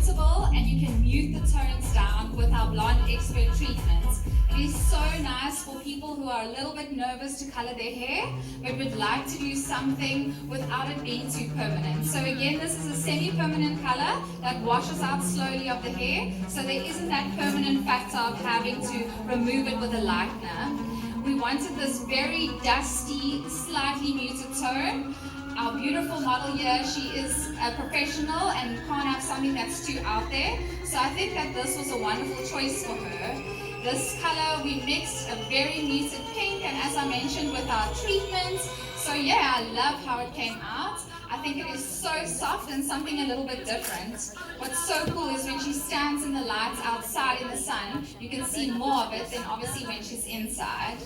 comfortable, and you can mute the tones down with our Blonde Expert treatments. It is so nice for people who are a little bit nervous to color their hair, but would like to do something without it being too permanent. So again, this is a semi-permanent color that washes out slowly of the hair, so there isn't that permanent factor of having to remove it with a lightener. We wanted this very dusty, slightly muted tone. Our beautiful model here, she is a professional and can't have something that's too out there. So I think that this was a wonderful choice for her. This color, we mixed a very muted pink, and as I mentioned, with our treatments. So yeah, I love how it came out. I think it is so soft and something a little bit different. What's so cool is when she stands in the lights outside in the sun, you can see more of it than obviously when she's inside.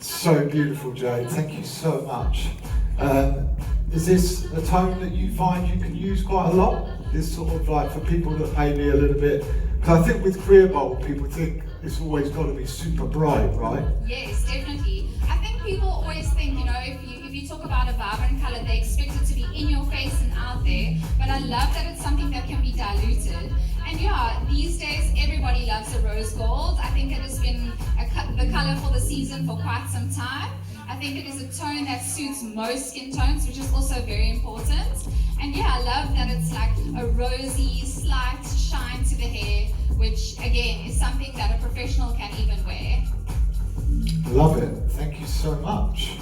So beautiful, Jade. Thank you so much. Is this a tone that you find you can use quite a lot? This sort of like for people that may be a little bit, because I think with clear bold, people think it's always got to be super bright, right? Yes, definitely. I think people always think, you know, if you talk about a vibrant color, they expect it to be in your face and out there. But I love that it's something that can be diluted. And yeah, these days everybody loves a rose gold. I think it has been the color for the season for quite some time. I think it is a tone that suits most skin tones, which is also very important. And yeah, I love that it's like a rosy, slight shine to the hair, which again is something that a professional can even wear. Love it. Thank you so much.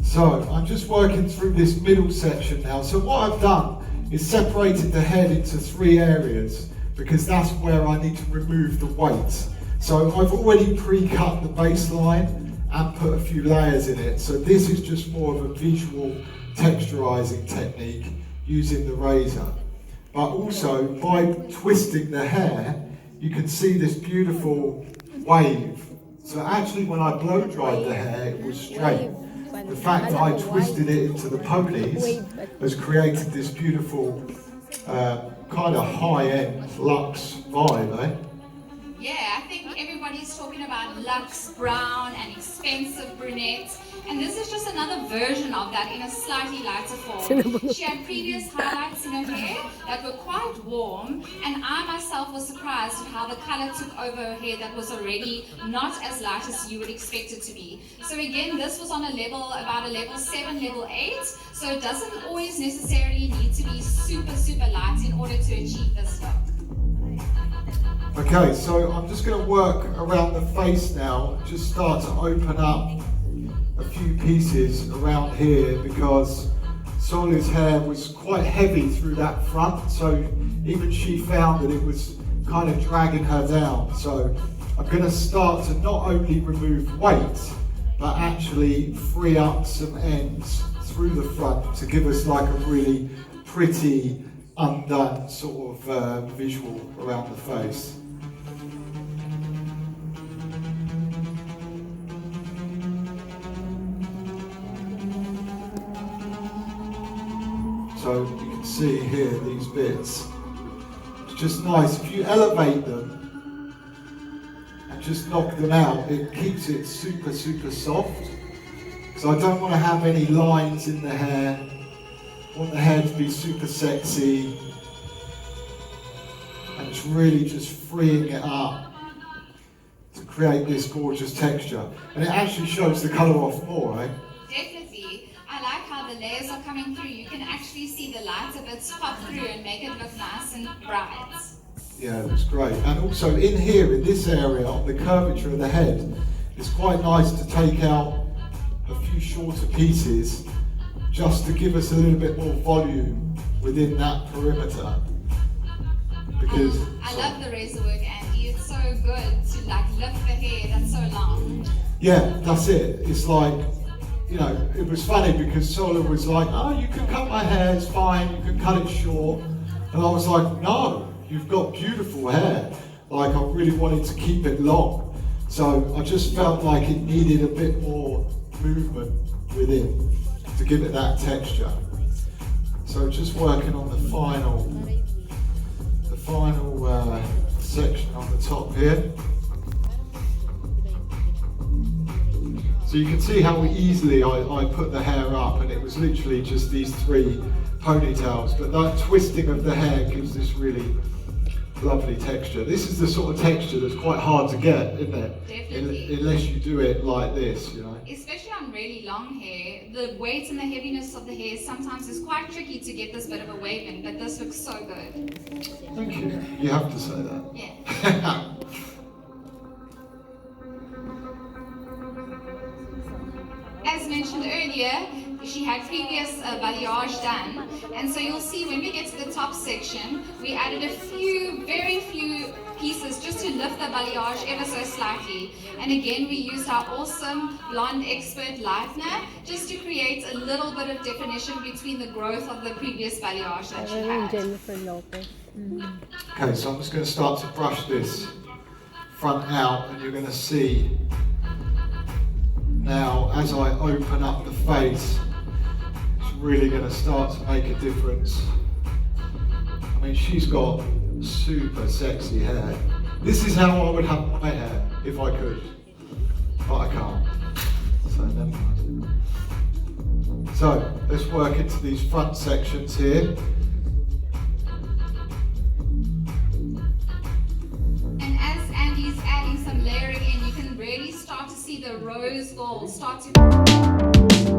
So I'm just working through this middle section now. So what I've done is separated the head into 3 areas because that's where I need to remove the weight. So I've already pre-cut the baseline and put a few layers in it. So this is just more of a visual texturizing technique using the razor. But also by twisting the hair, you can see this beautiful wave. So actually when I blow dried the hair, it was straight. The fact that I twisted it into the ponies has created this beautiful kind of high-end luxe vibe, eh? Yeah, I think everybody's talking about luxe brown and expensive brunette, and this is just another version of that in a slightly lighter form. She had previous highlights in her hair that were quite warm, and I myself was surprised at how the color took over her hair that was already not as light as you would expect it to be. So again, this was on a level, about a level 7, level 8, so it doesn't always necessarily need to be super, super light in order to achieve this look. Okay, so I'm just going to work around the face now, just start to open up a few pieces around here because Soli's hair was quite heavy through that front, so even she found that it was kind of dragging her down. So I'm going to start to not only remove weight, but actually free up some ends through the front to give us like a really pretty undone sort of visual around the face. So you can see here these bits. It's just nice if you elevate them and just knock them out. It keeps it super, super soft. So I don't want to have any lines in the hair. I want the hair to be super sexy. And it's really just freeing it up to create this gorgeous texture. And it actually shows the colour off more, right? Definitely. I like how the layers are coming through. You can actually see the lighter bits pop through and make it look nice and bright. Yeah, that's great. And also in here, in this area, on the curvature of the head, it's quite nice to take out a few shorter pieces just to give us a little bit more volume within that perimeter. Because I love the razor work, Andy. It's so good to like lift the hair that's so long. yeah, that's it. It's like, you know, it was funny because Sola was like, oh, you can cut my hair, it's fine, you can cut it short. And I was like, no, you've got beautiful hair. Like, I really wanted to keep it long. So I just felt like it needed a bit more movement within to give it that texture. So just working on the final section on the top here. So you can see how easily I put the hair up, and it was literally just these 3 ponytails, but that twisting of the hair gives this really lovely texture. This is the sort of texture that's quite hard to get, isn't it? Definitely. Unless you do it like this, you know. Especially on really long hair, the weight and the heaviness of the hair sometimes is quite tricky to get this bit of a wave in, but this looks so good. Thank you. You have to say that. Yeah. As mentioned earlier, she had previous balayage done, and so you'll see when we get to the top section, we added a few, very few pieces just to lift the balayage ever so slightly. And again, we used our awesome blonde expert lightener just to create a little bit of definition between the growth of the previous balayage that she had. Okay, so I'm just going to start to brush this front out, and you're going to see now as I open up the face, it's really going to start to make a difference. I mean, she's got super sexy hair. This is how I would have my hair if I could, but I can't. So never mind. So let's work into these front sections here. And as Andy's adding some layering in, you can really start to see the rose gold start to